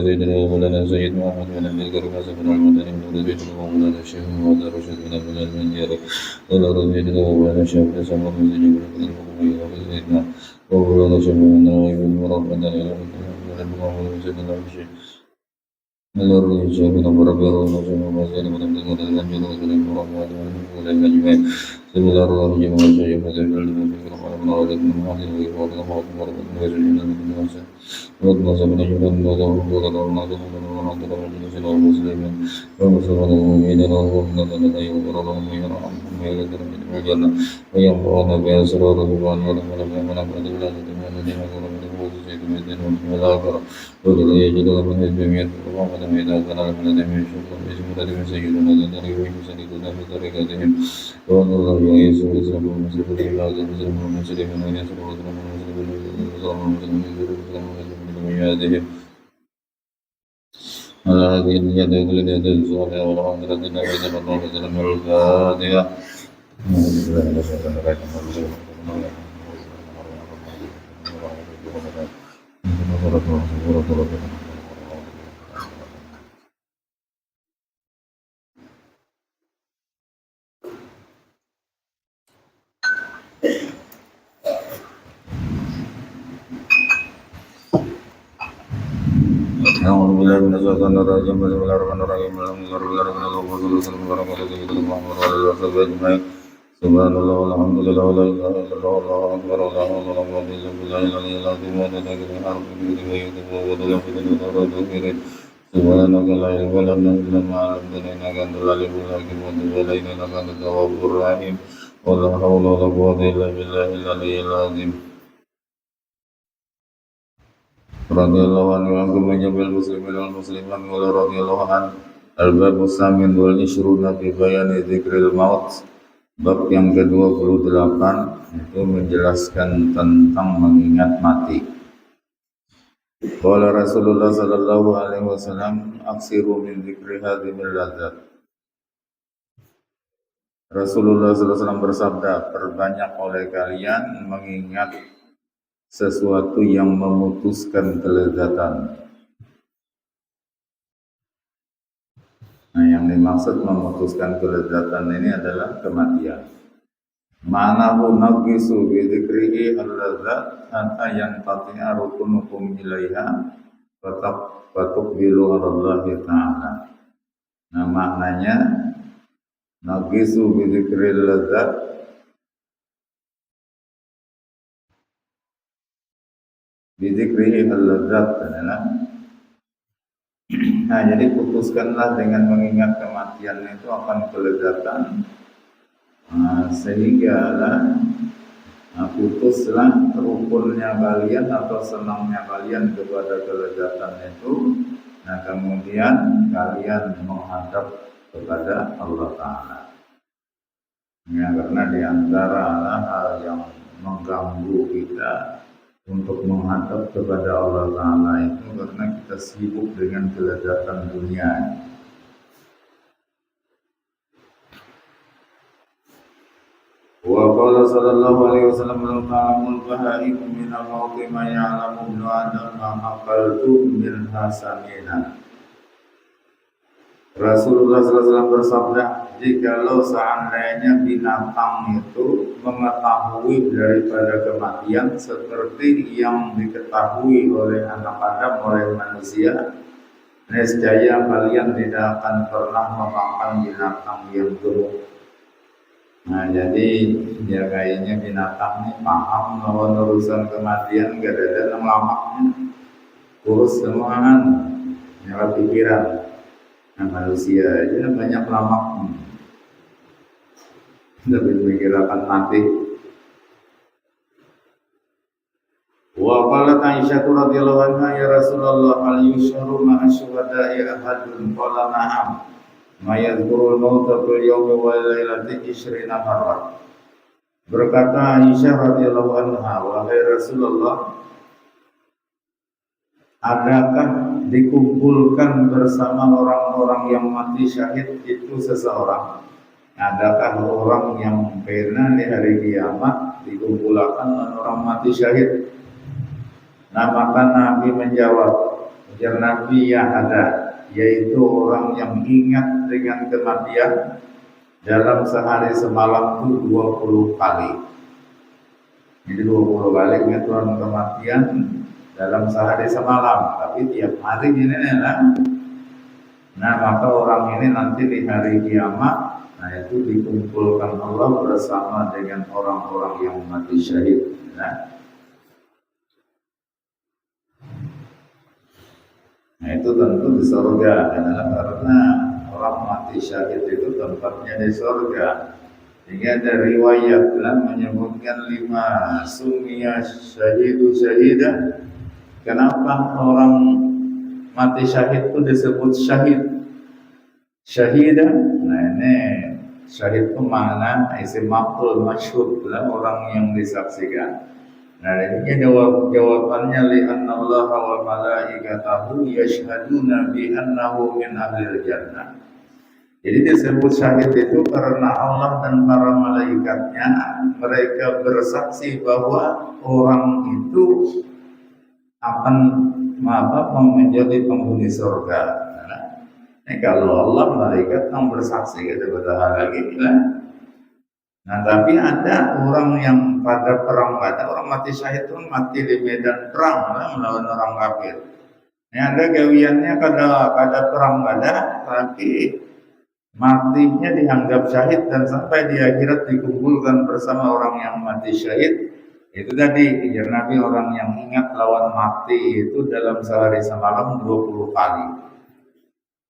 سيدنا ومولانا سيد محمد بن عبد الكريم حسن المدني من سيدنا ومولانا الشيخ محمد رشيد بن عبد الله المنجري سيدنا ومولانا الشيخ حسن بن سيدنا سيدنا ومولانا الشيخ محمد بن مرحبا إلى سيدنا الشيخ Allora dicevano proprio non sono basati su un punto di vista di informazione sulle immagini secondo loro di modo che potrebbe essere una di immagini che possono fare una cosa non so se ne giocano da un po' da una cosa non si lo muslimi non so come ne non da io però non mi era meglio che non yang buona per solo buona una pratica di cosa si mette non mi la però quello che io devo fare è mio come da me da la mia da mia سيدنا النبي سيدنا بطريقتهم وأن الله يسوع يسلم المسلم بالله المسلم المسلم من يسوع المسلم المسلم المسلم على هذه اليد التي تدل على الأمر الذي صلى الله عليه وسلم الفاتحة أعوذ بالله من الشيطان الرجيم بسم الله الرحمن الرحيم الحمد لله رب العالمين والصلاة والسلام على سيدنا محمد وعلى آله وصحبه أجمعين سبحان الله والحمد لله ولا إله إلا الله والله أكبر ولا حول ولا قوة إلا بالله العلي العظيم ولا تجد حرف بيده ويكتب ولا يفيد ولا تغفر سبحانك لا علم لنا إلا ما علمتنا إنك أنت العليم الحكيم وتب علينا إنك أنت التواب الرحيم ولا حول ولا قوة إلا بالله العلي العظيم radhiyallahu anhu wa jami'il muslimin wal muslimat wa radhiyallahu an al-bab as-samin wal ishruna fi bayan dzikril maut. Bab yang ke-28 itu menjelaskan tentang mengingat mati. Qala Rasulullah sallallahu alaihi wasallam aksiru min dzikri hadhimil ladzat. Rasulullah sallallahu alaihi wasallam bersabda, perbanyak oleh kalian mengingat sesuatu yang memutuskan kelezatan. Nah, yang dimaksud memutuskan kelezatan ini adalah kematian. Ma'nahu naqisu bi dzikrihi al-ladzat hatta yanqati'a rukunukum ilaiha wa tuqbilu 'ala Allah ta'ala. Nah, maknanya naqisu bi dzikril ladzat bidzikrihi al-ladzat adalah nah, jadi putuskanlah dengan mengingat kematian itu akan kelezatan sehingga putuslah rukunnya kalian atau senangnya kalian kepada kelezatan itu. Nah, kemudian kalian menghadap kepada Allah Ta'ala ya, karena diantara hal yang mengganggu kita untuk menghadap kepada Allah Ta'ala itu karena kita sibuk dengan kelezatan dunia. Wa qala sallallahu alaihi wasallam law ta'lamul bahaimu min al-mauti ma ya'lamu ibnu adam ma aqaltu min hasanina. Rasulullah SAW bersabda, jikalau seandainya binatang itu mengetahui daripada kematian seperti yang diketahui oleh anak Adam, oleh manusia, niscaya kalian tidak akan pernah memakan binatang yang gemuk. Nah, jadi ya kayaknya binatang ini paham bahwa urusan kematian gak ada yang lamaknya, kurus semua kan, nyala pikiran. Nah, manusia aja banyak lamak, tapi mikir akan mati. Wa qalat Aisyah radhiyallahu anha ya Rasulullah hal yusyru ma'a syuhada'i ahadun qala na'am ma yadhkurul mauta fil yawmi wa lailati 20 marrah. Berkata Aisyah radhiyallahu anha, wahai Rasulullah, adakah dikumpulkan bersama orang-orang yang mati syahid itu seseorang? Adakah orang yang pernah di hari kiamat dikumpulkan dengan orang mati syahid? Nah, maka Nabi menjawab, ujar Nabi, ya ada, yaitu orang yang ingat dengan kematian dalam sehari semalam itu 20 kali. Jadi 20 kali ingat dengan kematian dalam sehari semalam, tapi tiap hari ini lah. Nah, maka orang ini nanti di hari kiamat, nah itu dikumpulkan Allah bersama dengan orang-orang yang mati syahid. Nah itu tentu di surga, karena orang mati syahid itu tempatnya di surga. Sehingga ada riwayat menyebutkan 5 sumia syahidu syahidah. Kenapa orang mati syahid itu disebut syahid? Syahidah, nah ini syahid itu makna isim maf'ul masyhud, orang yang disaksikan. Nah ini jawabannya li'anna Allah wa malaikatahu yashhaduna bi annahu min ahlil jannah. Jadi disebut syahid itu karena Allah dan para malaikatnya mereka bersaksi bahwa orang itu akan menjadi penghuni surga. Nah, kalau Allah malaikat yang bersaksi kepada hal lagi lah. Nah, tapi ada orang yang pada perang Badar, orang mati syahid itu mati di medan perang melawan orang kafir. Ini ada gawiannya pada perang Badar, tapi matinya dianggap syahid dan sampai di akhirat dikumpulkan bersama orang yang mati syahid. Itu tadi ujar Nabi, orang yang ingat lawan mati itu dalam sehari semalam 20 kali.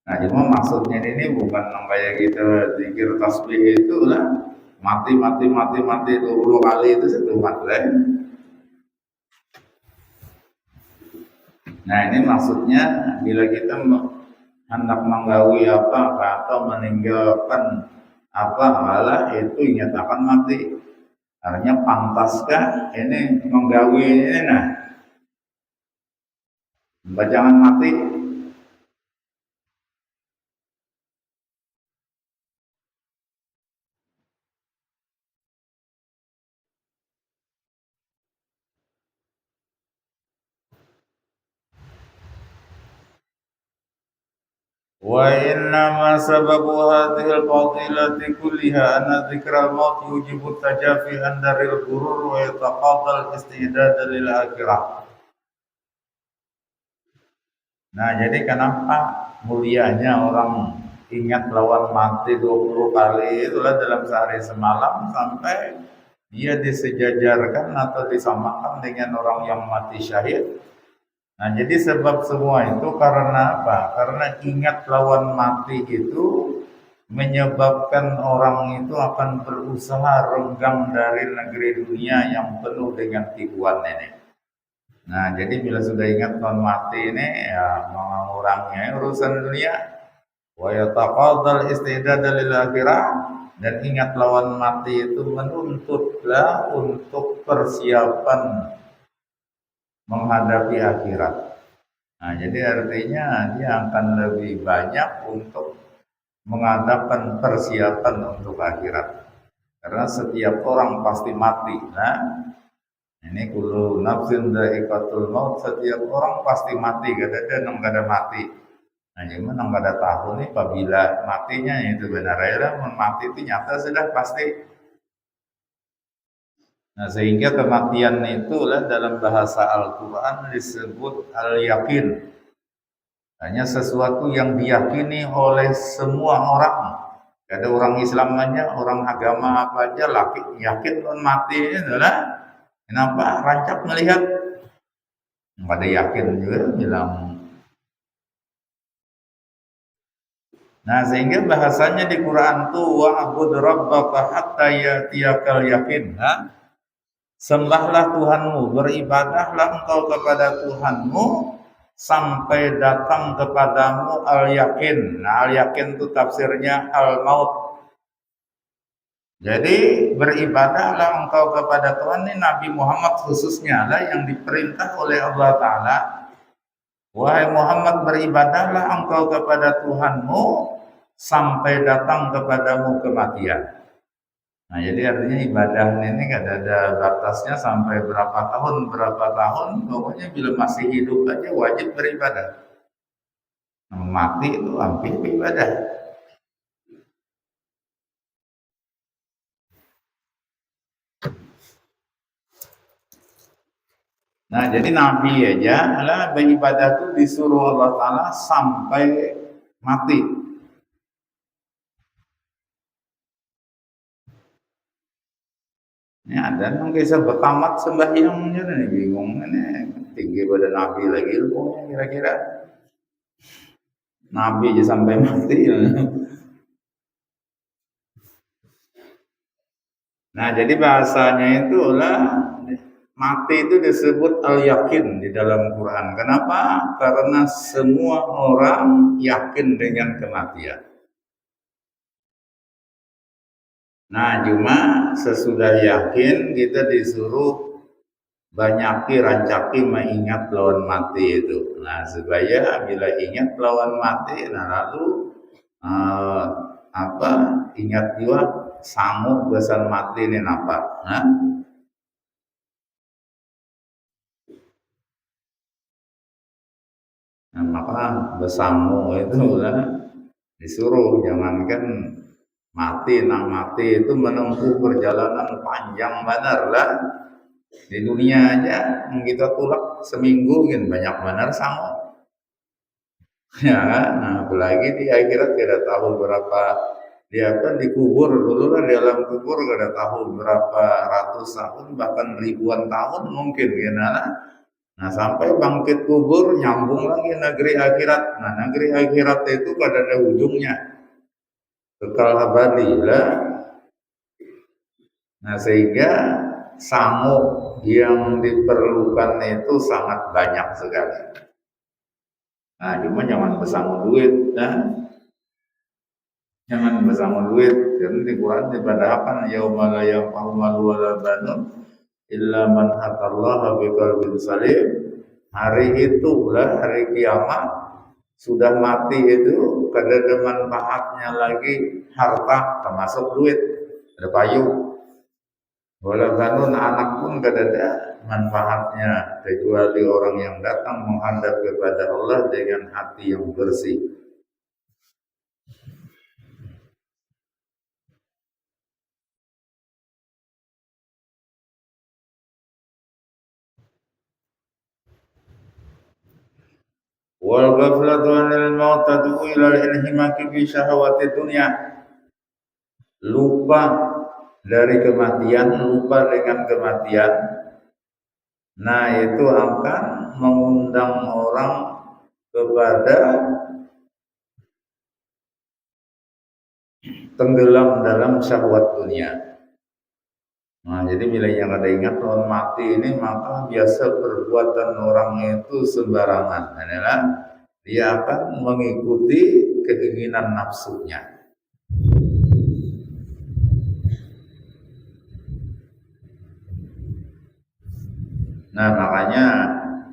Nah, cuma maksudnya ini bukan kayak kita zikir tasbih itu lah. Mati 20 kali itu satu mati. Nah ini maksudnya bila kita hendak menggawi apa atau meninggalkan apa malah itu nyatakan mati. Artinya pantaskah ini menggawi ini? Nah, jangan mati. Wa innama sababu hadhil fadilati kulliha anna dzikral maut yujibu tajafi an daril ghurur wa yataqaddal istidad lil akhirah. Nah, jadi kenapa mulianya orang ingat lawan mati 20 kali itulah dalam sehari semalam sampai dia disejajarkan atau disamakan dengan orang yang mati syahid. Nah, jadi sebab semua itu karena apa? Karena ingat lawan mati itu menyebabkan orang itu akan berusaha renggang dari negeri dunia yang penuh dengan tipuan ini. Nah, jadi bila sudah ingat lawan mati ini, ya mengurangnya urusan dunia. Wa yataqaddal istidad lil akhirah, dan ingat lawan mati itu menuntutlah untuk persiapan menghadapi akhirat. Nah, jadi artinya dia akan lebih banyak untuk mengadakan persiapan untuk akhirat. Karena setiap orang pasti mati. Nah, ini kullu nafsin dha'iqatul maut, setiap orang pasti mati, ada mati. Nah, cuman nang kada tahu nih apabila matinya itu benar ya, mati itu nyata sudah pasti. Nah, sehingga kematian itulah dalam bahasa Al-Quran disebut al-yakin. Hanya sesuatu yang diyakini oleh semua orang. Ada orang Islam aja, orang agama apa aja, yakin mati ini adalah kenapa? Rancak melihat. Pada yakin juga bilang. Nah, sehingga bahasanya di Quran tuh wa'bud rabbaka hatta yatiyakal yakin. Sembahlah Tuhanmu, beribadahlah engkau kepada Tuhanmu sampai datang kepadamu al-yakin. Nah, al-yakin itu tafsirnya al-maut. Jadi beribadahlah engkau kepada Tuhan. Ini Nabi Muhammad khususnya lah yang diperintah oleh Allah Ta'ala. Wahai Muhammad, beribadahlah engkau kepada Tuhanmu sampai datang kepadamu kematian. Nah, jadi artinya ibadah ini nggak ada batasnya sampai berapa tahun, pokoknya bila masih hidup aja wajib beribadah. Nah, mati itu hampir ibadah. Nah, jadi Nabi aja lah beribadah itu disuruh Allah Ta'ala sampai mati. Ya, dan yang kisah bertamat sembahyangnya nih bingung ini tinggi pada Nabi lagi ilmunya kira-kira. Nabi aja sampai mati. Ya. Nah, jadi bahasanya itulah mati itu disebut al-yakin di dalam Quran. Kenapa? Karena semua orang yakin dengan kematian. Nah, cuma sesudah yakin kita disuruh banyaki rancaki mengingat lawan mati itu. Nah, supaya bila ingat lawan mati, nah lalu ingat juga sangu besan mati ini apa? Nah, maka besangu itu lah disuruh jangankan mati itu menempuh perjalanan panjang benar lah. Di dunia aja kita tulak seminggu kan banyak benar sama. Ya, nah apalagi di akhirat tidak tahu berapa dia kan dikubur dulu lah di alam kubur tidak tahu berapa ratus tahun bahkan ribuan tahun mungkin ya. Nah sampai bangkit kubur nyambung lagi negeri akhirat. Nah negeri akhirat itu kada ada ujungnya. Kekal abadi lah. Nah sehingga sangu yang diperlukan itu sangat banyak sekali. Nah cuma jangan besangu duit, jangan besangu duit. Jadi di Quran dibadakan yauma la yanfa'u malun wala banun illa man atallaha biqalbin salim. Hari itulah hari kiamat. Sudah mati itu kada ada manfaatnya lagi harta termasuk duit, ada payung. Walaupun anak pun kada ada manfaatnya kecuali orang yang datang menghadap kepada Allah dengan hati yang bersih. Wal ghaflatu 'anil maut tad'u ila al-inhimaki fi syahawati dunya. Lupa dari kematian, lupa dengan kematian. Nah, itu akan mengundang orang kepada tenggelam dalam syahwat dunia. Nah, jadi bila yang ada ingat lawan mati ini maka biasa perbuatan orang itu sembarangan. Adalah dia akan mengikuti keinginan nafsunya. Nah, makanya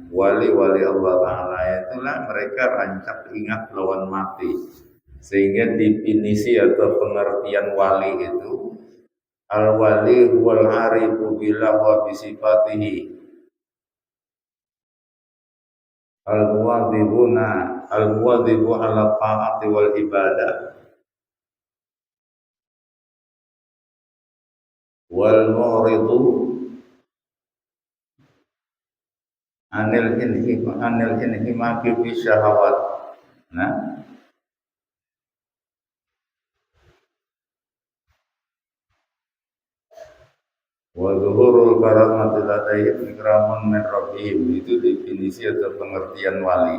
wali-wali Allah Ta'ala itulah mereka rancak ingat lawan mati. Sehingga definisi atau pengertian wali itu al-wali huwal harifu billah wa bisifatihi al-muwadhibu ala ta'ati wal ibadah wal mu'ridu anil inhimaki fi syahawat. Nah, wa zuhurul karamati ladayhim ikramun min rabbihim. Itu definisi atau pengertian wali.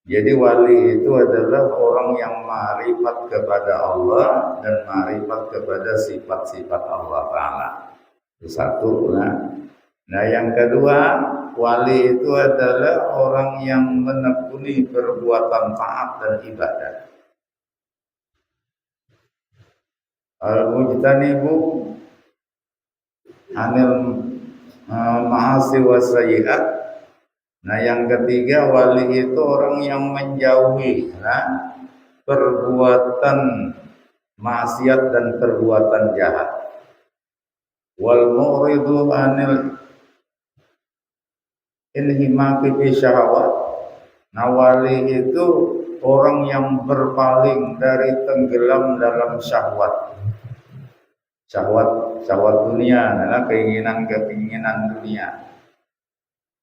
Jadi wali itu adalah orang yang ma'rifat kepada Allah dan ma'rifat kepada sifat-sifat Allah Ta'ala. Itu satu. Nah, yang kedua, wali itu adalah orang yang menekuni perbuatan taat dan ibadah. Al-mujtanibu anil ma'asi wa sayyi'at. Nah, yang ketiga, wali itu orang yang menjauhi perbuatan maksiat dan perbuatan jahat. Wal mu'ridu anil inhimaki fi syahwat. Nah, wali itu orang yang berpaling dari tenggelam dalam syahwat. Syahwat dunia, adalah keinginan dunia.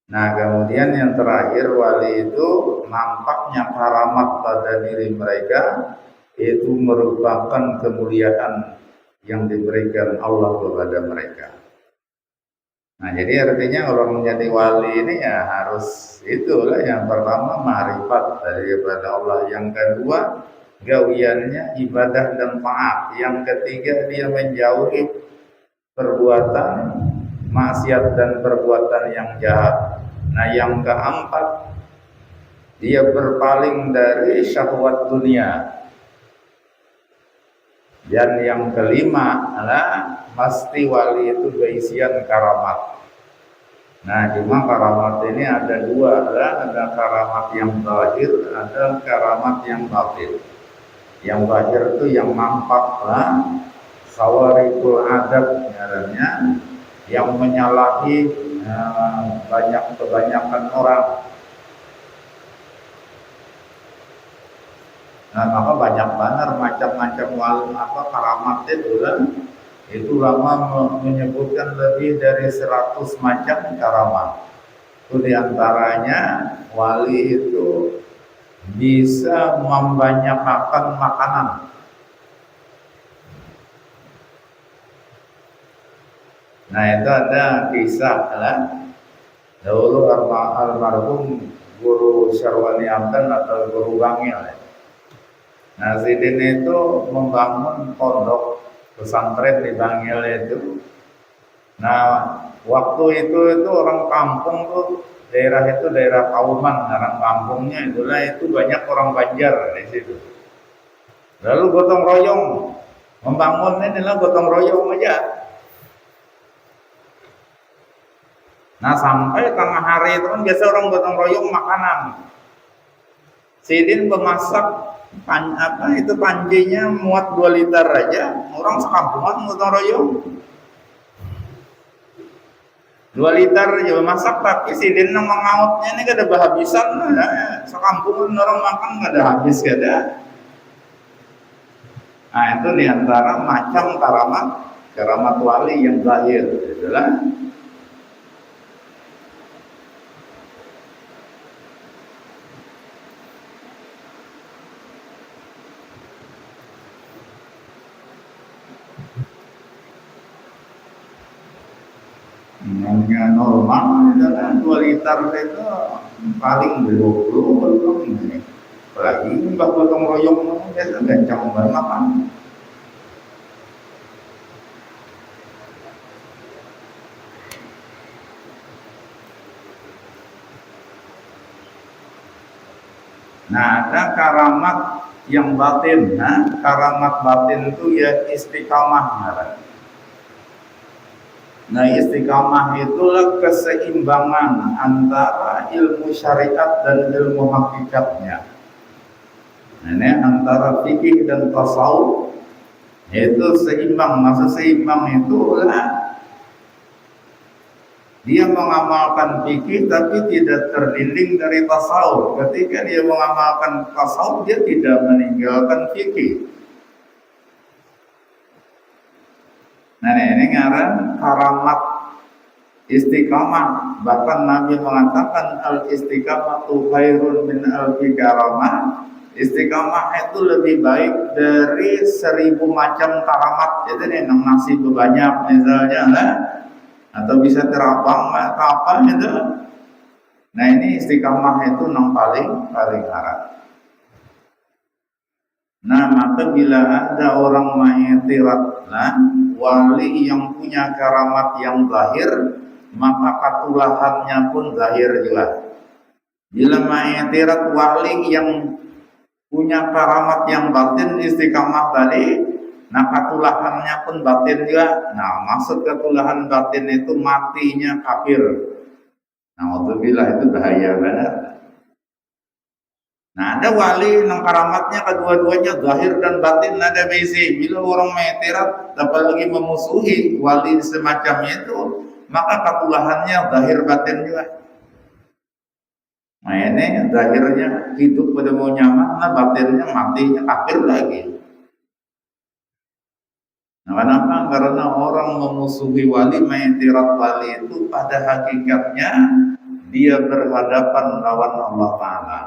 Nah, kemudian yang terakhir, wali itu nampaknya karamat pada diri mereka, itu merupakan kemuliaan yang diberikan Allah kepada mereka. Nah, jadi artinya orang menjadi wali ini ya harus itulah, yang pertama ma'rifat daripada Allah, yang kedua gawiannya ibadah dan taat, yang ketiga dia menjauhi perbuatan maksiat dan perbuatan yang jahat. Nah, yang keempat dia berpaling dari syahwat dunia. Dan yang kelima adalah pasti wali itu berisian karamat. Nah, cuma karamat ini ada dua, ada karamat yang zahir, ada karamat yang batin. Yang zahir itu yang nampak khawarikul adat caranya, yang menyalahi kebanyakan orang. Nah, maka banyak banget macam-macam karamat itu kan. Itu lama menyebutkan lebih dari 100 macam karamat. Itu diantaranya wali itu bisa membanyakan makanan. Nah, itu ada kisah dahulu almarhum guru Syarwani Amdan atau guru Bangil. Nah, Sidin itu membangun pondok pesantren di Bangil itu. Nah, waktu itu orang kampung tuh, daerah Kauman, orang kampungnya itu banyak orang Banjar di situ. Lalu gotong royong membangun inilah gotong royong aja. Nah, sampai tengah hari itu kan biasa orang gotong royong makanan. Sidin pemasak panjinya muat 2 liter aja, orang sekampungan gotong royong 2 liter aja masak, tapi Sidin yang mengautnya ini gak ada bahabisan, sekampungan orang makan gak ada habis, gak ada. Nah, itu diantara macam karamat wali yang zahir, itulah. Yang normal adalah 2 liter itu paling 20 ini. Apalagi mbak gotong royong biasa gancang banget makan. Nah, ada karamat yang batin. Nah, karamat batin itu ya istiqamah namanya. Nah, istiqamah itulah keseimbangan antara ilmu syariat dan ilmu hakikatnya. Nah, ini antara fikih dan tasawuf itu seimbang. Maksud seimbang itu dia mengamalkan fikih tapi tidak terdinding dari tasawuf. Ketika dia mengamalkan tasawuf, dia tidak meninggalkan fikih. Nah, ini ngaran karamat istiqamah. Bahkan Nabi mengatakan al-istiqamatu khairun min alfi karamah. Istiqamah itu lebih baik dari 1000 macam karamat. Jadi nih nasi banyak misalnya atau bisa terapang apa gitu. Nah, ini istiqamah itu yang paling haram. Nah, maka bila ada orang mengiktirat wali yang punya karamat yang zahir, maka katulahannya pun zahir juga. Bila ma'itirat wali yang punya karamat yang batin istiqamah tadi, nah katulahannya pun batin juga. Nah maksud katulahan batin itu matinya kafir. Nah alhamdulillah itu bahaya banget. Nah ada wali yang karamatnya kedua-duanya zahir dan batin ada besi. Bila orang ma'itirat apalagi memusuhi wali semacam itu, maka katulahannya zahir batin juga. Nah ini zahirnya hidup pada mau nyaman, nah batinnya matinya kafir lagi. Nah kenapa? Karena orang memusuhi wali, ma'itirat wali itu pada hakikatnya dia berhadapan lawan Allah Ta'ala.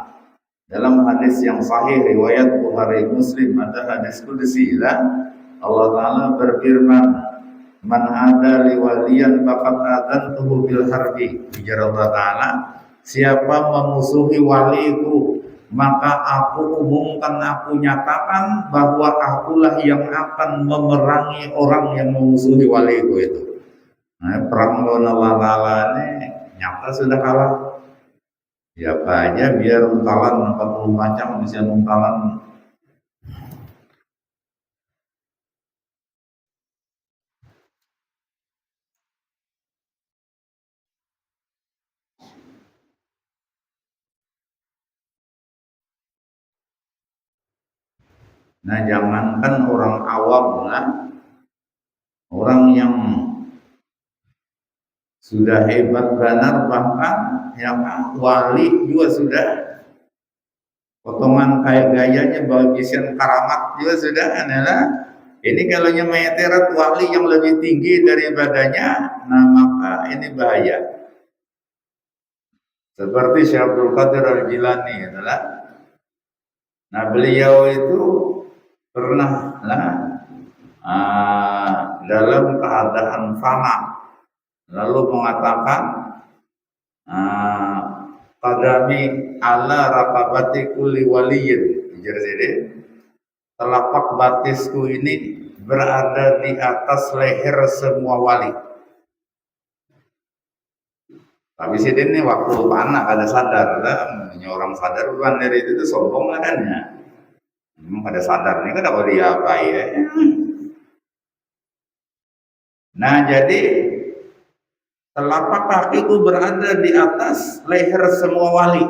Dalam hadis yang sahih riwayat Bukhari Muslim ada hadis qudsi lah, Allah Ta'ala berfirman, man ada liwaliyan faqad adantuhu bil harbi. Ujar Allah Ta'ala, siapa memusuhi waliku, maka aku umumkan, aku nyatakan bahwa akulah yang akan memerangi orang yang memusuhi waliku itu. Nah, perang lawan Allah Ta'ala ini nyata sudah kalah. Siapa aja biar untalan 40 macam bisa untalan. Nah jangankan orang awam lah, orang yang sudah hebat benar, bahkan yang wali juga sudah potongan kayak gayanya bagian karamat juga sudah adalah ini kalau ma'itirat wali yang lebih tinggi daripadanya, nah maka ini bahaya. Seperti Syekh Abdul Qadir Al-Jilani adalah, nah beliau itu pernah dalam keadaan fana lalu mengatakan qadami ala raqabati kulli waliyin. Jadi telapak batisku ini berada di atas leher semua wali. Tapi ini waktu anak ada sadar lah, orang sadar bukan dari itu sombong lah kan ya. Pada sadar nih kan apa dia apa ya. Nah jadi telapak kakiku berada di atas leher semua wali.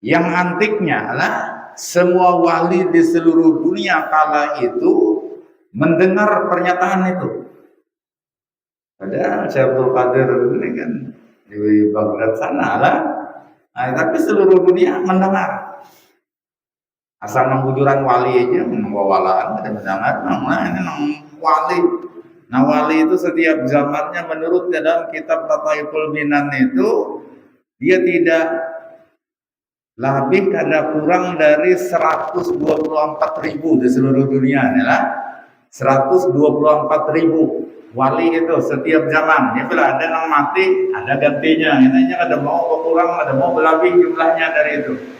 Yang antiknya adalah semua wali di seluruh dunia kala itu mendengar pernyataan itu. Ada Syekh Abdul Qadir ini kan di Baghdad sana lah. Nah, tapi seluruh dunia mendengar. Asal mengkujuran wali aja, wawalaan ada mendengar. Nah ini wali. Nah wali itu setiap zamannya menurut dalam kitab Lataiful Minan itu dia tidak lebih karena kurang dari 124.000 di seluruh dunia adalah 124.000 wali itu setiap zaman. Ya bila ada yang mati, ada gantinya. Ini ada mau berkurang, ada mau berlebih jumlahnya dari itu.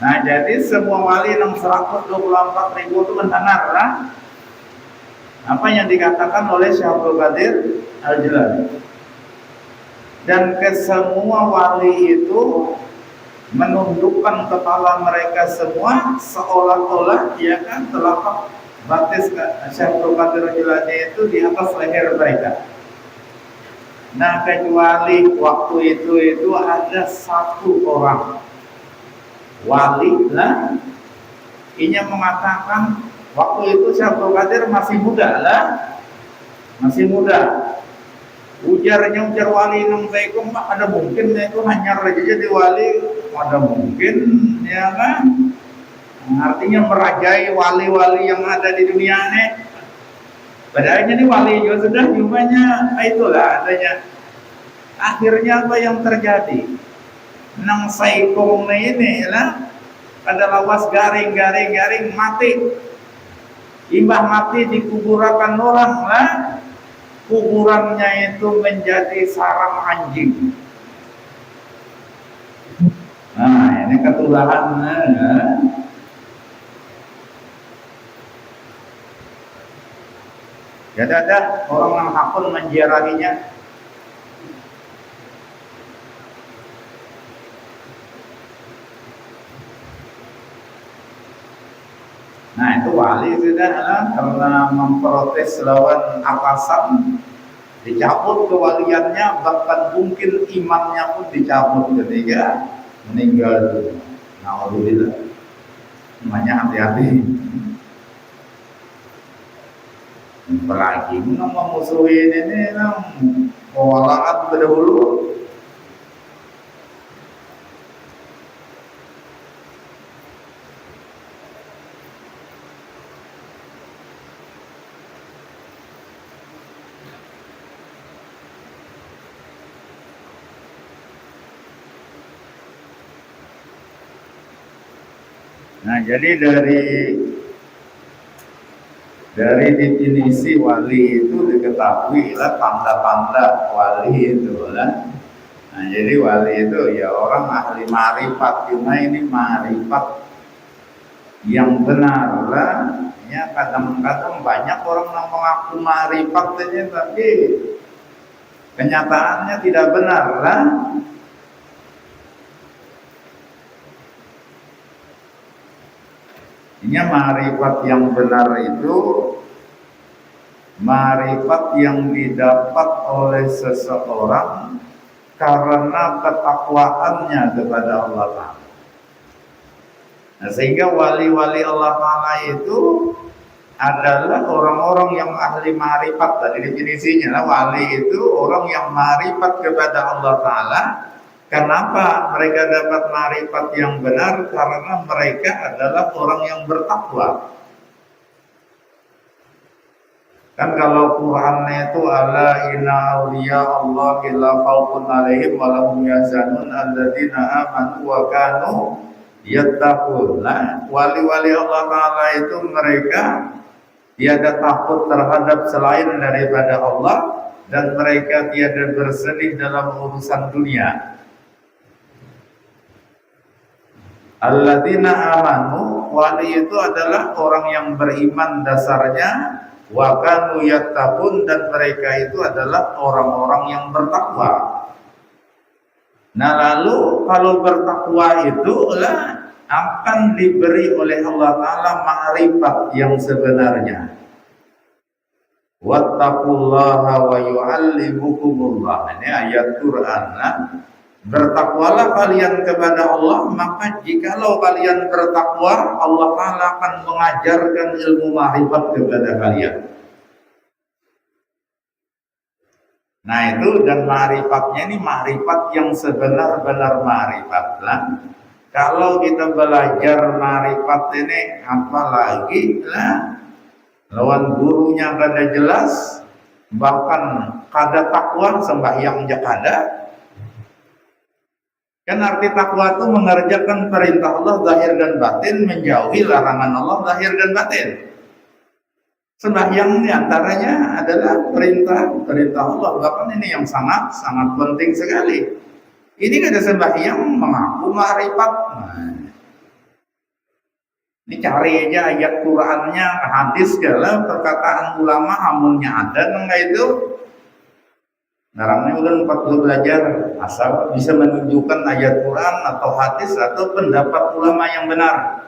Nah jadi semua wali yang 124.000 itu mendengar lah apa yang dikatakan oleh Syekh Abdul Qadir Al-Jilani. Dan kesemua wali itu menundukkan kepala mereka semua seolah-olah ya kan telapak batis Syekh Abdul Qadir Al-Jilani itu di atas leher mereka. Nah kecuali waktu itu ada satu orang wali lah, ini mengatakan waktu itu Syekh Abdul Qadir masih muda lah, masih muda. Ujar wali nang saikum ada mungkin itu hanya raja jadi wali, ada mungkin ya kan? Artinya merajai wali-wali yang ada di dunia ini. Padahal ini wali juga sudah jumlahnya itulah adanya. Akhirnya apa yang terjadi? Nang saikum ini lah ada lawas garing mati. Imbah mati dikuburkan orang lah. Kuburannya itu menjadi sarang anjing. Nah ini ketulahan. Ya ada orang yang hakun menziarahinya. Nah itu wali sudah karena memprotes lawan atasan, dicabut kewaliannya, bahkan mungkin imannya pun dicabut ketika meninggal dunia. Alhamdulillah. Namanya hati-hati. Apalagi memusuhin ini kewalahan berdahulu. Nah, jadi dari definisi wali itu diketahui lah tanda-tanda wali itu lah. Nah, jadi wali itu ya orang ahli ma'rifat, cuma ini ma'rifat yang benar lah. Ya kadang-kadang banyak orang yang mengaku ma'rifat ini tapi kenyataannya tidak benar lah. Ma'rifat yang benar itu ma'rifat yang didapat oleh seseorang karena ketakwaannya kepada Allah Ta'ala. Nah, sehingga wali-wali Allah Ta'ala itu adalah orang-orang yang ahli ma'rifat. Tadi definisinya wali itu orang yang ma'rifat kepada Allah Ta'ala. Kenapa mereka dapat ma'rifat yang benar? Karena mereka adalah orang yang bertakwa. Kan kalau Qur'annya itu ala inna awliya Allah la khaufun alaihim wa lahum yahzanun alladzina amanu wa kanu yattaqun. Nah, wali-wali Allah Ta'ala itu mereka tiada takut terhadap selain daripada Allah dan mereka tiada bersedih dalam urusan dunia. Alladzina amanu, wali itu adalah orang yang beriman dasarnya, wa kanu yattaqun, dan mereka itu adalah orang-orang yang bertakwa. Nah, lalu kalau bertakwa itu akan diberi oleh Allah Ta'ala ma'rifat yang sebenarnya. Wattaqullaha wa yu'allimukumullah. Ini ayat Quran. Bertakwalah kalian kepada Allah, maka jikalau kalian bertakwa, Allah Ta'ala akan mengajarkan ilmu ma'rifat kepada kalian. Nah itu, dan ma'rifatnya ini ma'rifat yang sebenar-benar ma'rifat lah. Kalau kita belajar ma'rifat ini, apalagi lah lawan gurunya kada jelas, bahkan kada takwa, sembahyang aja kada. Kan arti takwa itu mengerjakan perintah Allah zahir dan batin, menjauhi larangan Allah zahir dan batin. Sembahyang ini antaranya adalah perintah Allah, bahkan ini yang sangat penting sekali. Ini ada sembahyang mengaku ma'rifat. Ini cari aja ayat Qur'annya, hadis segala perkataan ulama, amunnya ada enggak itu. Narangnya udah 40 belajar, asal bisa menunjukkan ayat Quran atau hadis atau pendapat ulama yang benar.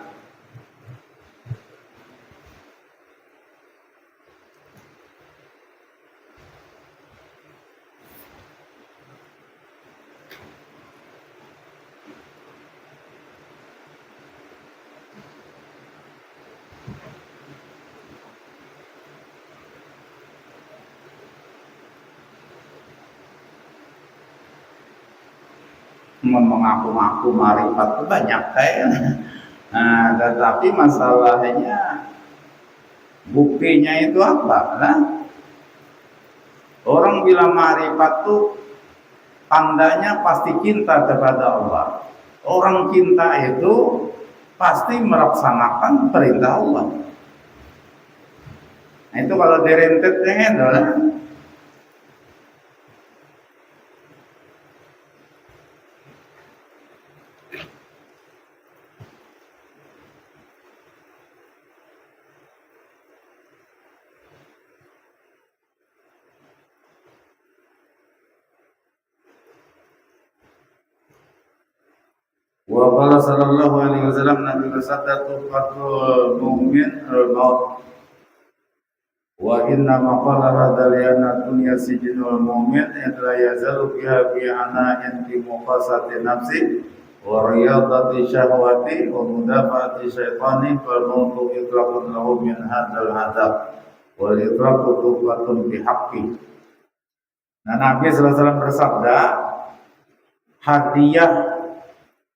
Mengaku-ngaku ma'rifat itu banyak nah, tetapi masalahnya buktinya itu apa? Nah, orang bilang ma'rifat itu tandanya pasti cinta kepada Allah. Orang cinta itu pasti melaksanakan perintah Allah. Nah, itu kalau direntetnya adalah Wa qala sallallahu alaihi wasallam, Nabi bersabda, tufatul mu'min al-maut wa inna ma qala radaliyana dunya sijinul mu'min la yazalu biha bi ana'in bi muqasati nafsi wa riyadati syahwati wa mudafa'ati syaitani fal mautu itlaqun lahu min hadzal hadab wal itlaqu tufatun bi haqqi. Nah, Nabi sallallahu alaihi wasallam bersabda, hadiah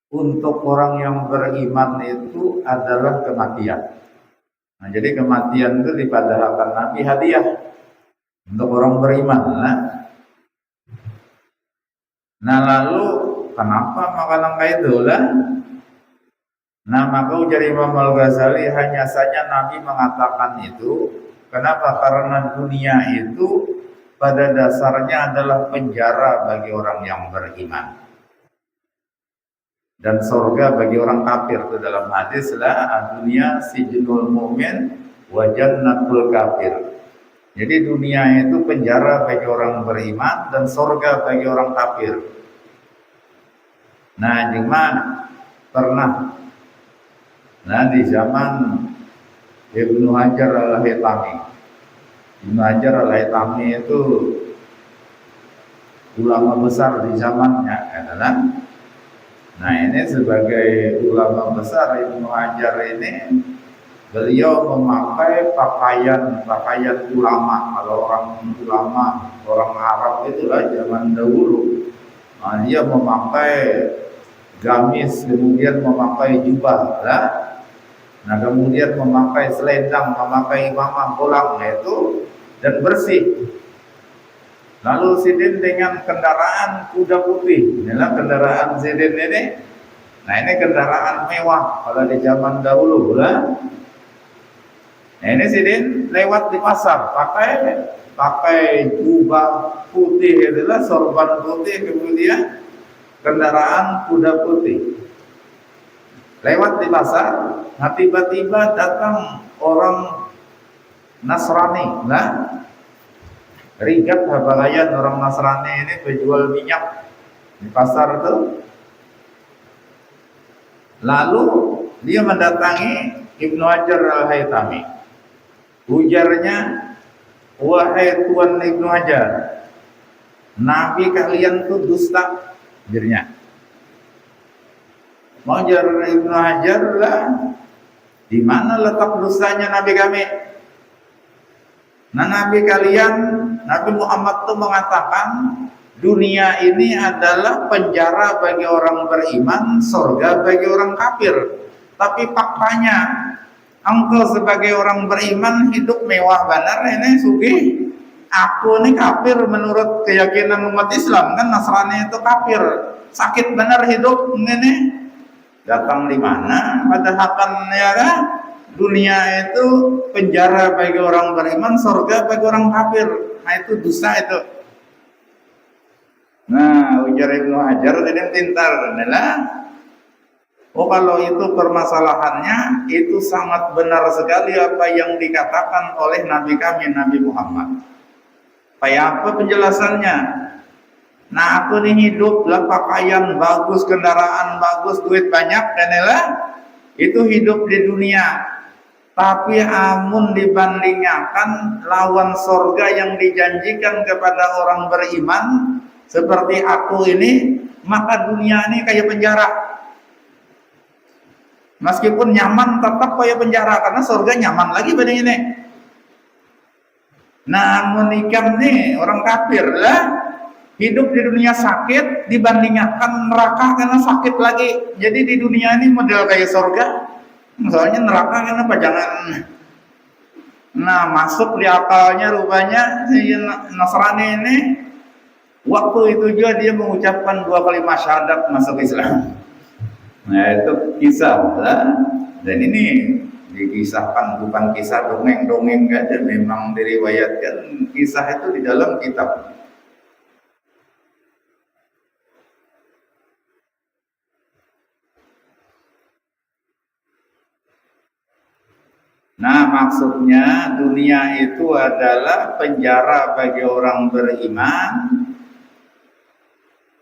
untuk orang yang beriman itu adalah kematian. Nah, jadi kematian itu dipadahkan Nabi hadiah untuk orang beriman. Nah lalu kenapa makanan kayak itu lah? Nah maka ujar Imam Al-Ghazali, hanya saja Nabi mengatakan itu. Kenapa? Karena dunia itu pada dasarnya adalah penjara bagi orang yang beriman dan surga bagi orang kafir. Itu dalam hadis lah, dunia sijnul mu'min wa jannatul kafir. Jadi dunia itu penjara bagi orang beriman dan surga bagi orang kafir. Nah, cuma pernah di zaman Ibnu Hajar al-Haytami. Ibnu Hajar al-Haytami itu ulama besar di zamannya, adalah. Nah, ini sebagai ulama besar Ibnu Hajar ini, beliau memakai pakaian ulama. Kalau orang ulama, orang Arab itulah zaman dahulu. Nah, dia memakai gamis, kemudian memakai jubah lah. Nah, kemudian memakai selendang, memakai imamah bolang itu, dan bersih. Lalu Sidin dengan kendaraan kuda putih. Inilah kendaraan Sidin ini. Nah, ini kendaraan mewah kalau di zaman dahulu lah. Nah, ini Sidin lewat di pasar pakai jubah putih, itulah sorban putih, kemudian kendaraan kuda putih. Lewat di pasar, nah tiba-tiba datang orang Nasrani lah. Rigat habalayan orang Nasrani ini penjual minyak di pasar itu. Lalu dia mendatangi Ibnu Hajar al-Haytami. Ujarnya, wahai Tuan Ibnu Hajar, Nabi kalian tuh dusta. Ujarnya. Ujar Ibnu Hajar lah, di mana letak dustanya Nabi kami? Nah, Nabi kalian, Nabi Muhammad itu mengatakan dunia ini adalah penjara bagi orang beriman, surga bagi orang kafir. Tapi faktanya, engkau sebagai orang beriman hidup mewah benar, ini sugih. Aku ini kafir menurut keyakinan umat Islam, kan Nasrani itu kafir. Sakit benar hidup ini. Datang di mana? Padahal ya kan? Dunia itu penjara bagi orang beriman, surga bagi orang kafir. Nah, itu dosa itu. Nah, ujar Ibnu Hajar ini pintar adalah, kalau itu permasalahannya, itu sangat benar sekali apa yang dikatakan oleh Nabi kami, Nabi Muhammad. Kayak apa penjelasannya? Nah, aku nih hidup lah pakaian bagus, kendaraan bagus, duit banyak, dan itu hidup di dunia. Tapi amun dibandingkan lawan surga yang dijanjikan kepada orang beriman seperti aku ini, maka dunia ini kayak penjara. Meskipun nyaman, tetap kayak penjara, karena surga nyaman lagi banding ini. Nah, menikah nih orang kafir lah, hidup di dunia sakit dibandingkan neraka karena sakit lagi. Jadi di dunia ini model kayak surga. Soalnya neraka kan apa, jangan. Nah, masuk di akalnya rupanya si Nasrani ini, waktu itu juga dia mengucapkan 2 kalimat syahadat masuk Islam. Nah, itu kisah lah. Dan ini dikisahkan, bukan kisah dongeng-dongeng kan, dan memang diriwayatkan kisah itu di dalam kitab. Nah, maksudnya dunia itu adalah penjara bagi orang beriman.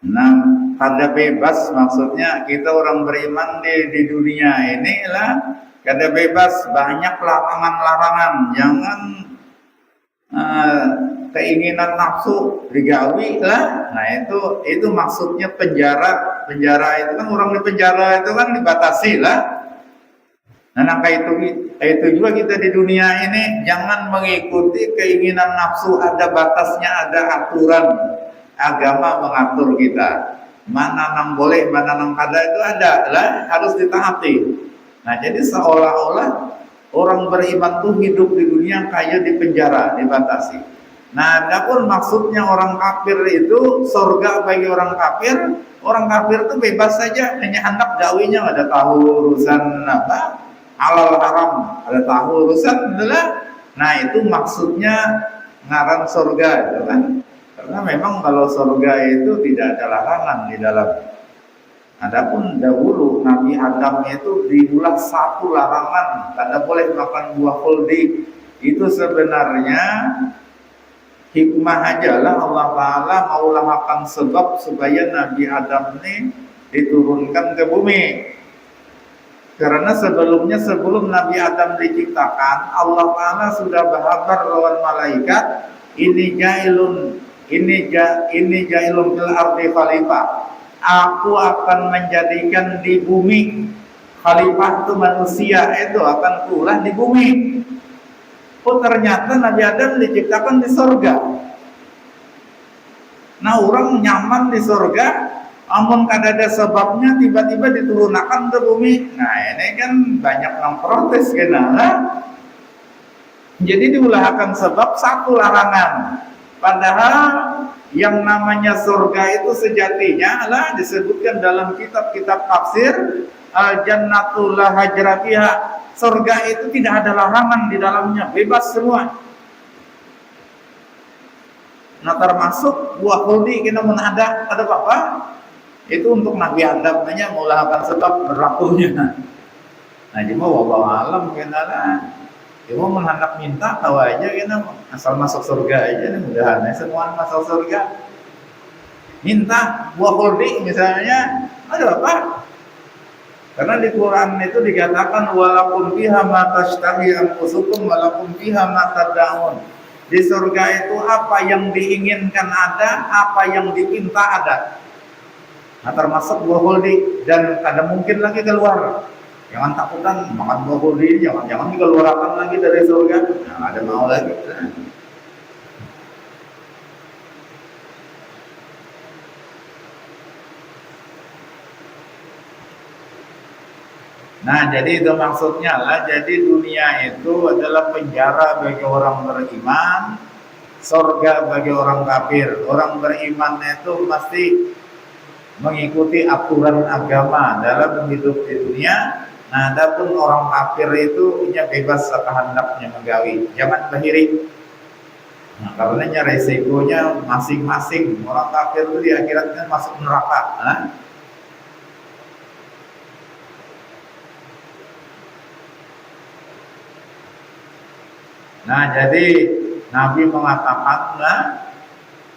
Nah, kada bebas, maksudnya kita orang beriman di dunia ini lah kada bebas, banyak larangan-larangan. Jangan keinginan nafsu digawi lah. Nah itu maksudnya penjara. Penjara itu kan orang di penjara itu kan dibatasi lah. Nah itu juga kita di dunia ini jangan mengikuti keinginan nafsu, ada batasnya, ada aturan. Agama mengatur kita. Mana nang boleh, mana nang kada itu ada lah, harus ditaati. Nah jadi seolah-olah orang beriman tuh hidup di dunia kayak di penjara, dibatasi. Nah adapun maksudnya orang kafir itu surga bagi orang kafir tuh bebas saja, hanya hendak gawinya, ada tahu urusan apa halal haram, ada tahu urusan adalah. Nah itu maksudnya ngaran surga itu kan. Karena memang kalau surga itu tidak ada larangan di dalam. Adapun dahulu Nabi Adam itu dibuat satu larangan, tidak boleh makan buah khuldi. Itu sebenarnya hikmah aja lah, Allah Ta'ala mau makan sebab supaya Nabi Adam ini diturunkan ke bumi. Karena sebelum Nabi Adam diciptakan, Allah Ta'ala sudah berhabar lawan malaikat, ini jailun fil ardi khalifah. Aku akan menjadikan di bumi khalifah, itu manusia itu akan pulang di bumi. Oh ternyata Nabi Adam diciptakan di surga. Nah orang nyaman di surga, amun kada ada sebabnya tiba-tiba diturunkan ke bumi. Nah ini kan banyak yang protes kenapa? Jadi diulahkan sebab satu larangan. Padahal yang namanya surga itu sejatinya lah disebutkan dalam kitab-kitab tafsir, al-jannatul la hajra fiha. Surga itu tidak ada larangan di dalamnya, bebas semua. Nah termasuk buah khuldi kita pun ada apa? Itu untuk Nabi Adam hanya mengulahkan sebab berlakunya. Nah cuma wallahu alam kenala. Cuma menghendak minta tahu aja kita asal masuk surga aja nih, mudahan semua masuk surga. Minta buah khuldi misalnya, ada apa? Karena di Quran itu dikatakan walakum fiha ma tashtahi anfusukum walakum fiha ma tad'un. Di surga itu apa yang diinginkan ada, apa yang dipinta ada. Nah termasuk buah khuldi, dan kada mungkin lagi keluar. Jangan takutan makan buah khuldi, jangan dikeluarkan lagi dari surga. Nah, ada mau lagi. Nah, jadi itu maksudnya lah. Jadi dunia itu adalah penjara bagi orang beriman, surga bagi orang kafir. Orang beriman itu mesti mengikuti aturan agama dalam hidup di dunia. Nah, adapun orang kafir itu punya bebas sekehendaknya menggawi, jangan bahiri. Nah, karenanya resikonya masing-masing. Orang kafir itu di akhiratnya masuk neraka. Nah, jadi Nabi mengatakan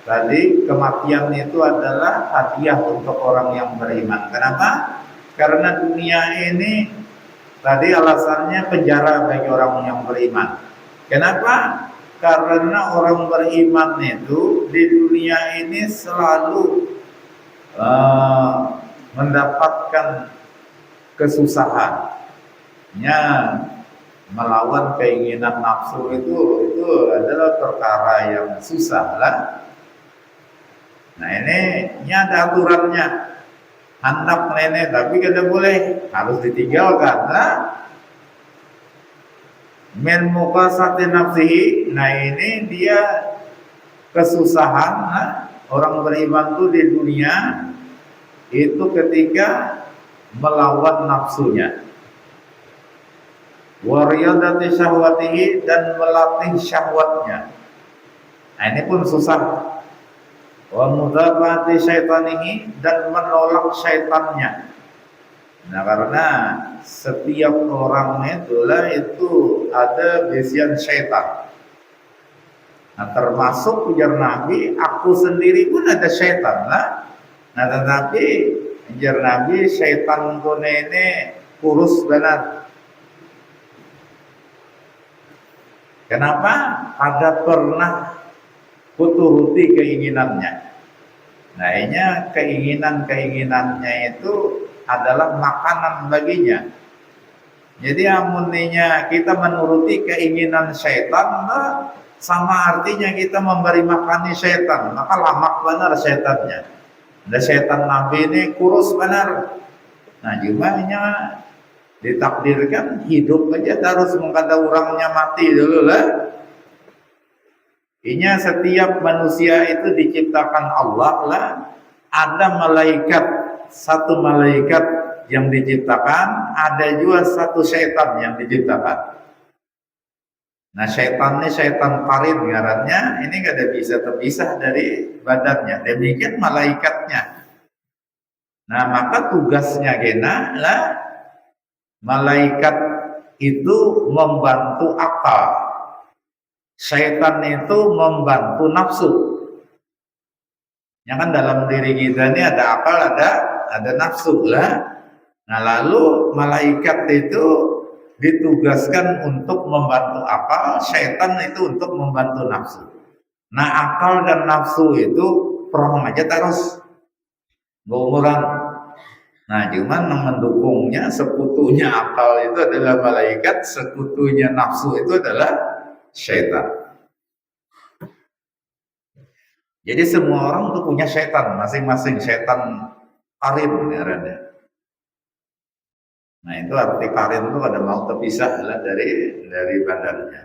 tadi kematian itu adalah hadiah untuk orang yang beriman. Kenapa? Karena dunia ini tadi alasannya penjara bagi orang yang beriman. Kenapa? Karena orang beriman itu di dunia ini selalu mendapatkan kesusahannya. Melawan keinginan nafsu itu adalah perkara yang susah lah. Nah ini ada aturannya. Hendak nenek tapi kada boleh, harus ditinggalkan lah. Min muqasati nafsihi. Nah ini dia kesusahan orang beriman tuh di dunia itu ketika melawan nafsunya. Wariyadati syahwatihi, dan melatih syahwatnya. Nah ini pun susah. Wa mudabati syaitanihi, dan menolak syaitannya. Nah karena setiap orang itu ada bisian syaitan. Nah termasuk ujar Nabi, aku sendiri pun ada syaitan lah. Nah tetapi anjir Nabi syaitan kone ini kurus benar. Kenapa? Ada pernah kuturuti keinginannya. Nah ini keinginannya itu adalah makanan baginya. Jadi amuninya kita menuruti keinginan syaitan, sama artinya kita memberi makani syaitan. Maka lamak benar syaitannya. Ada syaitan Nabi ini kurus benar. Nah jumlahnya ditakdirkan hidup aja terus mengkata orangnya mati dulu lah. Inya setiap manusia itu diciptakan Allah lah. Ada malaikat, satu malaikat yang diciptakan, ada juga satu syaitan yang diciptakan. Nah syaitan ini syaitan parin ngarannya, ini gak ada bisa terpisah dari badannya. Demikian malaikatnya. Nah maka tugasnya gena lah, malaikat itu membantu akal, syaitan itu membantu nafsu. Ya kan dalam diri kita ini ada akal, ada nafsu lah. Nah lalu malaikat itu ditugaskan untuk membantu akal, syaitan itu untuk membantu nafsu. Nah akal dan nafsu itu perang aja terus berumuran. Nah cuman yang mendukungnya sekutunya akal itu adalah malaikat, sekutunya nafsu itu adalah syaitan. Jadi semua orang itu punya syaitan, masing-masing syaitan karin ya. Nah itu arti karin itu ada mau terpisah lah dari badannya.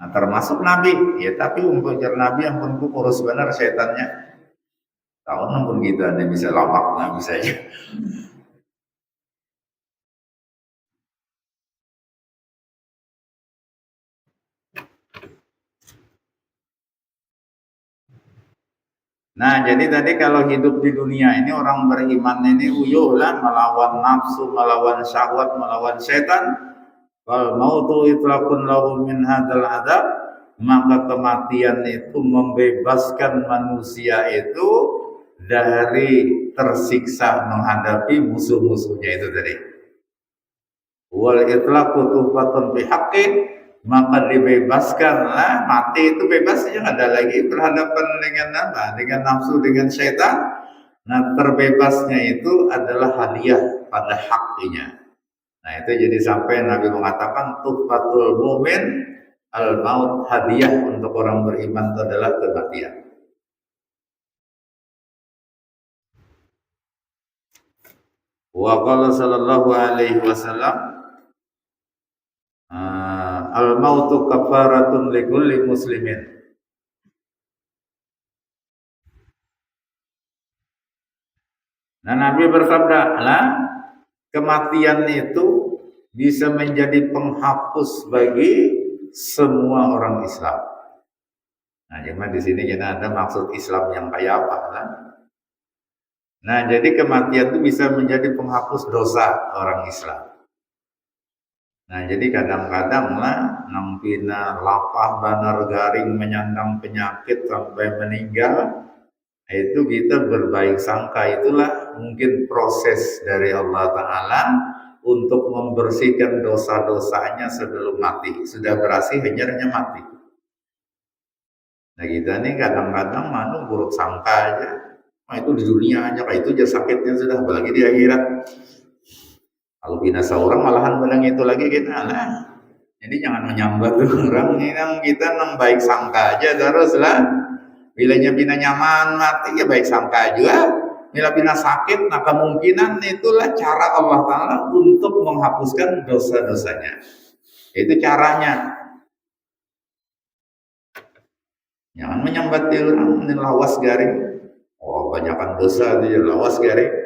Nah termasuk Nabi, ya tapi untuk Nabi yang pun kurus benar syaitannya. Tahun pun gitu ada bisa lamak Nabi saja. Nah jadi tadi kalau hidup di dunia ini orang beriman ini uyuh lah melawan nafsu, melawan syahwat, melawan setan. Wal mautu itlaqun lahu min hadzal adab, maka kematian itu membebaskan manusia itu dari tersiksa menghadapi musuh-musuhnya itu tadi. Wal itlaqu tuhfatun bihaqqin, maka dibebaskanlah, mati itu bebasnya ada lagi berhadapan dengan apa? Dengan nafsu, dengan syaitan. Nah terbebasnya itu adalah hadiah pada haknya. Nah itu jadi sampai Nabi mengatakan tuhfatul mu'min al maut, hadiah untuk orang beriman itu adalah kematian. Wa qala sallallahu alaihi wasallam al-mautu kafaratun likulli muslimin. Nah Nabi bersabda, lah kematian itu bisa menjadi penghapus bagi semua orang Islam. Nah cuma di sini kita ada maksud Islam yang kayak apa kan? Nah jadi kematian itu bisa menjadi penghapus dosa orang Islam. Nah jadi kadang-kadang lah nampina lapah banar garing menyandang penyakit sampai meninggal, itu kita berbaik sangka, itulah mungkin proses dari Allah Ta'ala untuk membersihkan dosa-dosanya sebelum mati. Sudah berhasil hanya mati. Nah kita ini kadang-kadang manu buruk sangka aja, itu di dunia aja, itu aja sakitnya sudah, apalagi di akhirat. Kalau binasa orang malahan bilang itu lagi kita lah. Jadi jangan menyambat orang ini, kita baik sangka aja terus lah. Bilanya bina nyaman mati ya baik sangka juga. Bila bina sakit, nah kemungkinan itulah cara Allah Ta'ala untuk menghapuskan dosa-dosanya. Itu caranya. Jangan menyambat orang ini lawas garing. Oh banyakkan dosa itu ya lawas garing.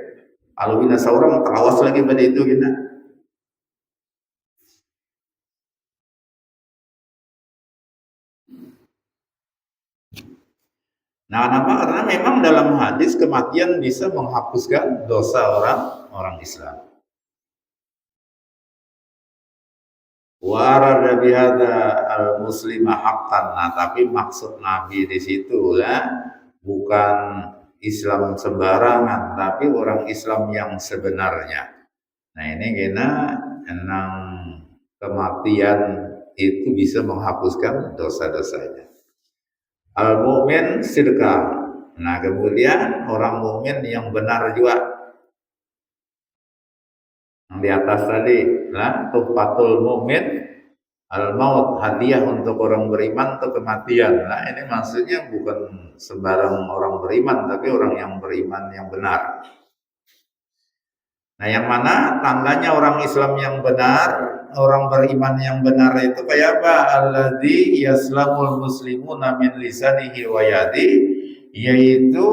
Kalau binasa orang terawas lagi pada itu kita. Nah, kenapa? Karena memang dalam hadis kematian bisa menghapuskan dosa orang Islam. Wa arada bihadza al-muslima haqqan. Nah, tapi maksud Nabi di situ ya bukan Islam sembarangan, tapi orang Islam yang sebenarnya. Nah ini kena enang kematian itu bisa menghapuskan dosa-dosanya. Al-mu'min sidqa. Nah kemudian orang mukmin yang benar juga. Yang di atas tadi, nah tuhfatul mu'min al-maut, hadiah untuk orang beriman atau kematian. Nah ini maksudnya bukan sembarang orang beriman, tapi orang yang beriman yang benar. Nah yang mana tandanya orang Islam yang benar, orang beriman yang benar itu kayak apa? Alladzi yaslamul muslimuna min lisanihi wa yadi, yaitu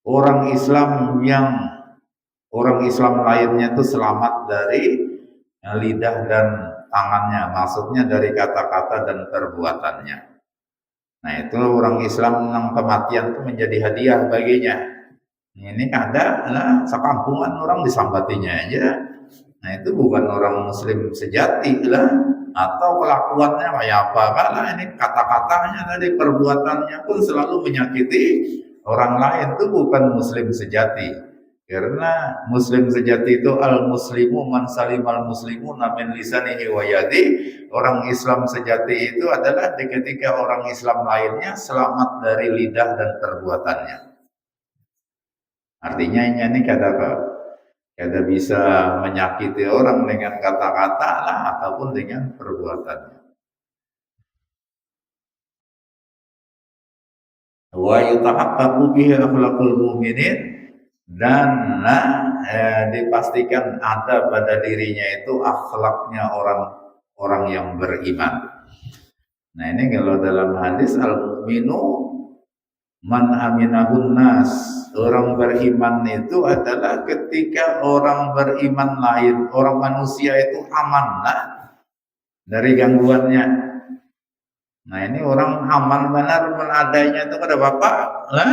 orang Islam lainnya itu selamat dari lidah dan tangannya, maksudnya dari kata-kata dan perbuatannya. Nah itu orang Islam yang kematian itu menjadi hadiah baginya. Ini ada, sekampungan orang disambatinya aja. Nah itu bukan orang Muslim sejati lah, atau kelakuannya kayak apa? Karena ini kata-katanya tadi, perbuatannya pun selalu menyakiti orang lain, itu bukan Muslim sejati. Karena Muslim sejati itu al-muslimu man salimal muslimu min lisanihi wa yadi. Orang Islam sejati itu adalah ketika orang Islam lainnya selamat dari lidah dan perbuatannya. Artinya ini kada bisa menyakiti orang dengan kata-kata lah ataupun dengan perbuatannya. Wa yutahaqqaqu bihi akhlaqul mu'minin, dan dipastikan ada pada dirinya itu akhlaknya orang yang beriman. Nah ini kalau dalam hadis al-mu'minu man aminahun nas, orang beriman itu adalah ketika orang beriman lain, orang manusia itu aman lah dari gangguannya. Nah ini orang aman benar adanya itu kada apa-apa lah.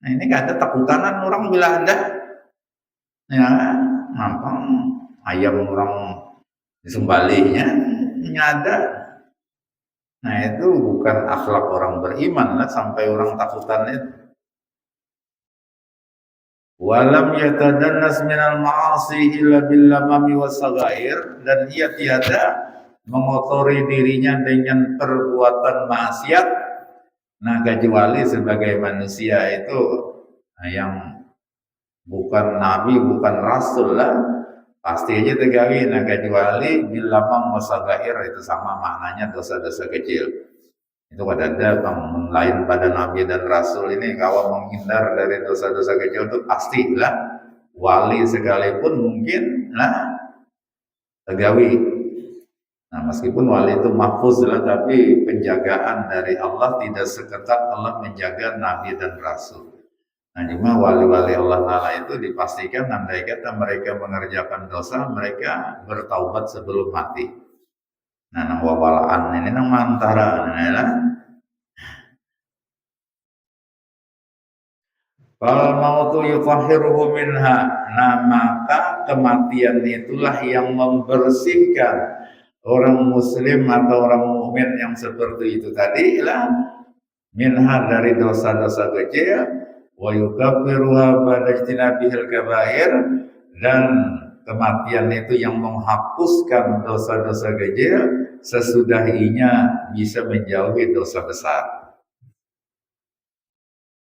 Nah ini gak ada takutanan orang bila ada. Ya, nampang ayam orang disembelihnya ada. Nah itu bukan akhlak orang beriman lah sampai orang takutan itu. Walam yatadannas minal ma'asi illa bil lamami was-saghair, dan ia tiada mengotori dirinya dengan perbuatan maksiat. Nah kecuali sebagai manusia itu yang bukan nabi, bukan rasul lah, pasti aja tegawi. Nah kecuali bilamam wasagair, itu sama maknanya dosa-dosa kecil. Itu ada lain pada nabi dan rasul ini kalau menghindar dari dosa-dosa kecil itu pastilah. Wali sekalipun mungkin tegawi. Nah meskipun wali itu mahfuz lah, tapi penjagaan dari Allah tidak seketat Allah menjaga nabi dan rasul. Nah cuma wali-wali Allah Ta'ala itu dipastikan andai kata mereka mengerjakan dosa, mereka bertaubat sebelum mati. Nah nang wawalaan ini nang mantara Fal mautu yutahhiruhu minha. Nah maka kematian itulah yang membersihkan orang muslim atau orang mukmin yang seperti itu tadi lah minha dari dosa-dosa kecil, wa yukaffiruha ba'da ijtinabihil kabair, dan kematian itu yang menghapuskan dosa-dosa kecil sesudah inya bisa menjauhi dosa besar.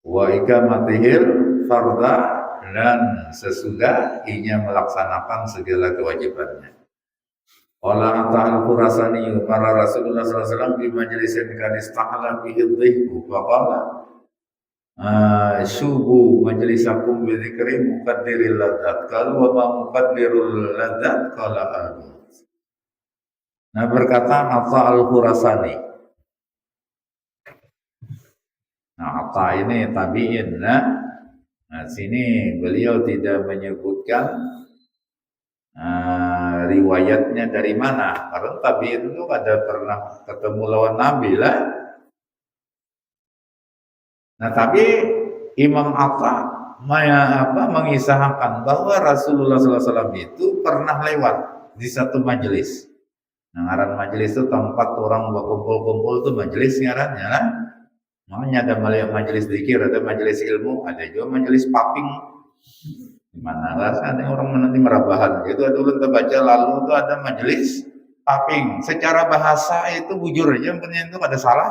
Wa ikamatihil farda, dan sesudah inya melaksanakan segala kewajibannya. Allah Ta'ala Khurasani para Rasulullah SAW di majlisin kanista'ala bihidhiku faqala syubu majlisakum bidhikri muqaddiril ladat, kalau wa ma muqaddirul ladat qala amin. Nah berkata Atta al-Khurasani. Nah Atta ini tabi'in. Nah sini beliau tidak menyebutkan riwayatnya dari mana, karena tabi'in itu ada pernah ketemu lawan Nabi lah. Nah tapi Imam Atta mengisahkan bahwa Rasulullah SAW itu pernah lewat di satu majelis. Nah ngaran majelis itu tempat orang berkumpul-kumpul itu majelis ngarannya lah. Makanya ada majelis zikir, ada majelis ilmu, ada juga majelis paping. Gimana rasanya orang nanti merabahan gitu. Dulu kita baca lalu itu ada majelis paping. Secara bahasa itu bujur aja, penting itu ada salah.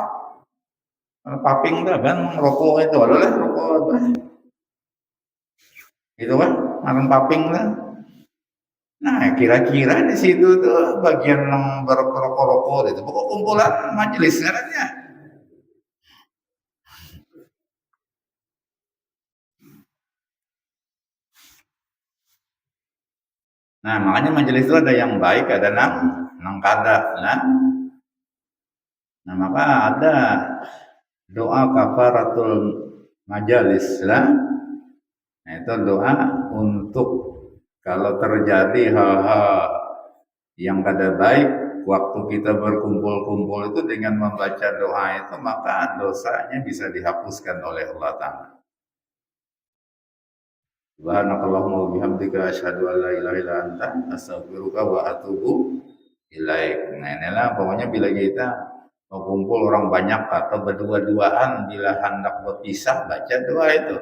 Paping itu kan rokok itu adalah rokok apa? Itu kan makan paping lah. Nah, kira-kira di situ tuh bagian yang berperokok-rokok itu pokok kumpulan majelis sebenarnya. Nah, makanya majelis itu ada yang baik, ada nang kada. Nah, maka ada doa kafaratul majalis lah. Nah, itu doa untuk kalau terjadi hal-hal yang kada baik waktu kita berkumpul-kumpul itu dengan membaca doa itu, maka dosanya bisa dihapuskan oleh Allah Ta'ala. Subhanakallahumma wa bihamdika asyhadu an la ilaha illa anta astaghfiruka wa atubu ilaik. Nah, inilah pokoknya bila kita mau kumpul orang banyak atau berdua-duaan bila hendak berpisah baca doa itu.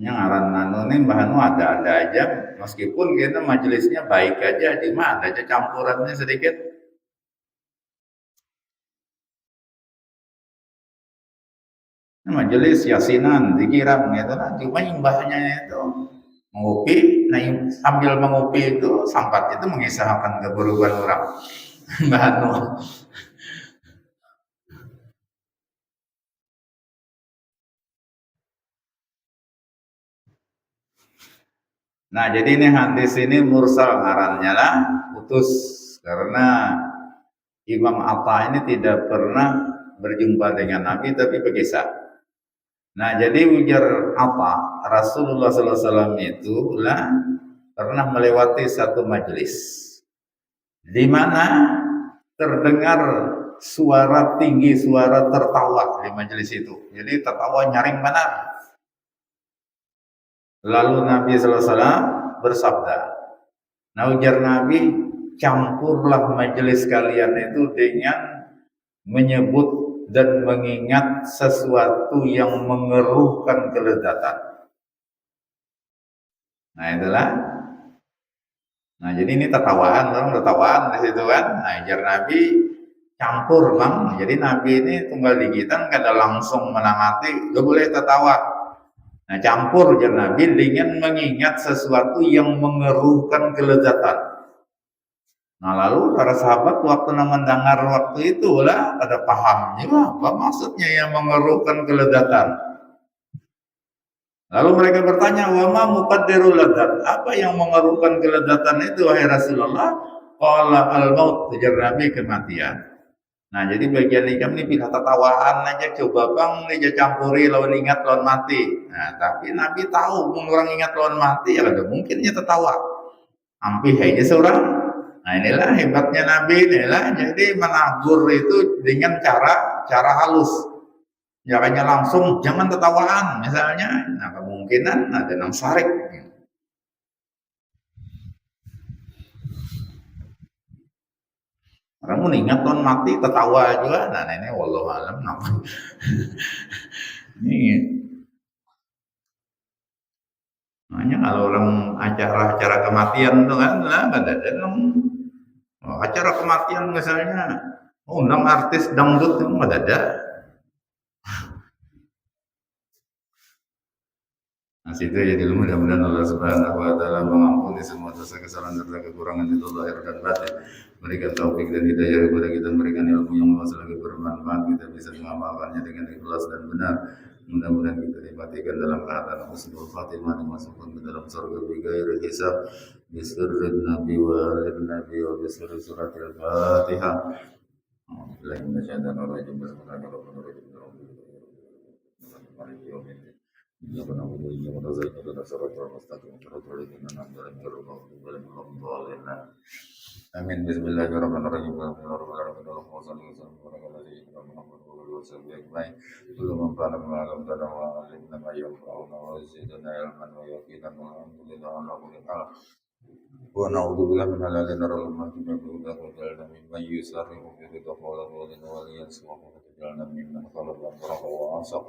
Yang ngaran anu nih bahanu ada-ada aja meskipun kita majelisnya baik aja di mana aja campurannya sedikit. Majelis yasinan dikiram gitu lah, cuma imbahnya itu mengopi, nah sambil mengopi itu sampat itu mengisahkan keburukan orang. Bahanu. Nah, jadi ini hadis ini mursal ngarannya lah, putus karena Imam Atta ini tidak pernah berjumpa dengan Nabi tapi berkisah. Nah, jadi ujar Atta, Rasulullah SAW itu lah pernah melewati satu majelis di mana terdengar suara tinggi, suara tertawa di majelis itu. Jadi tertawa nyaring benar. Lalu Nabi SAW bersabda, nah ujar Nabi, campurlah majelis kalian itu dengan menyebut dan mengingat sesuatu yang mengeruhkan kelezatan. Nah itulah. Nah jadi ini tertawaan, orang tertawaan di situ kan. Nah ujar Nabi, campur bang. Jadi Nabi ini tunggal di kita kada langsung menangati, gak boleh tertawa. Nah, campur ujar Nabi dengan mengingat sesuatu yang mengeruhkan kelezatan. Nah, lalu para sahabat waktu mendengar waktu itu lah ada pahamnya apa maksudnya yang mengeruhkan kelezatan. Lalu mereka bertanya, "Wa ma muqaddirul ladzat?" Apa yang mengeruhkan kelezatan itu wahai Rasulullah? Qala al-maut, ujar Nabi, kematian. Nah, jadi bagian ikam ini bila tertawaan aja coba bang aja campuri lawan ingat lawan mati. Nah, tapi Nabi tahu orang ingat lawan mati ya ada mungkinnya tertawa. Ampih aja seorang. Nah, inilah hebatnya Nabi inilah. Jadi menabur itu dengan cara halus. Jangannya langsung jangan tertawaan misalnya. Nah, kemungkinan ada nang sarik. Orang mengingat tahun mati tertawa juga. Nah ini wallahu alam ini makanya kalau orang acara-acara kematian itu kan lah ada acara kematian misalnya undang artis dangdut itu nggak ada. Nah situ jadi mudah-mudahan Allah Subhanahu wa taala mengampuni semua dosa kesalahan serta kekurangan itu lahir dan batin. Berikan taufik dan hidayah kepada kita, berikan ilmu yang luas lagi bermanfaat, kita bisa mengamalkannya dengan ikhlas dan benar. Mudah-mudahan kita dimatikan dalam keadaan husnul khatimah, dimasukkan ke dalam surga bighairi hisab, bisirrin nabi wa alin nabi wa bisirri suratil fatihah. Bismillahirrahmanirrahim. Bismillahirrahmanirrahim. إياك نعبد وإياك نستعين اهدنا الصراط المستقيم صراط الذين أنعمت عليهم غير المغضوب عليهم ولا الضالين آمين بسم الله الرحمن الرحيم الحمد لله رب العالمين اللهم صل وسلم وبارك على سيدنا محمد وآله وصحبه أجمعين كل من فعل ما علمتنا وعلمنا ما ينفعنا وزدنا علما ويقينا والحمد لله على كل حال ونعوذ بالله من حلال نرى ما تبلغ وجعلنا ممن يسرع في رضا قول وليس وقد جعلنا ممن خلق أمره وعصى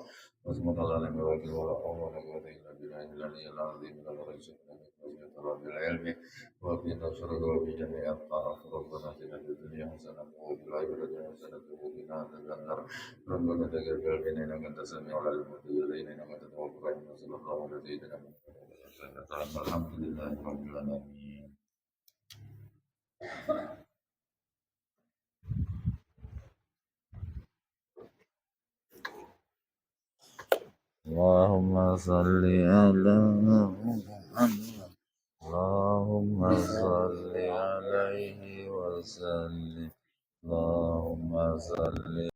واسمة الله لم يوكل ولا حول ولا قوة إلا بالله العلي العظيم لا رزقنا من خشية رب العلم وقنا شر وفي جميع الطرق ربنا اتنا في الدنيا حسنة وفي الآخرة حسنة وقنا عذاب النار ربنا تقبل منا إنك أنت السميع العليم وتب علينا إنك أنت التواب الرحيم وصلى الله على سيدنا محمد الحمد لله رب العالمين. اللهم صل على محمد اللهم صل عليه وسلم اللهم صل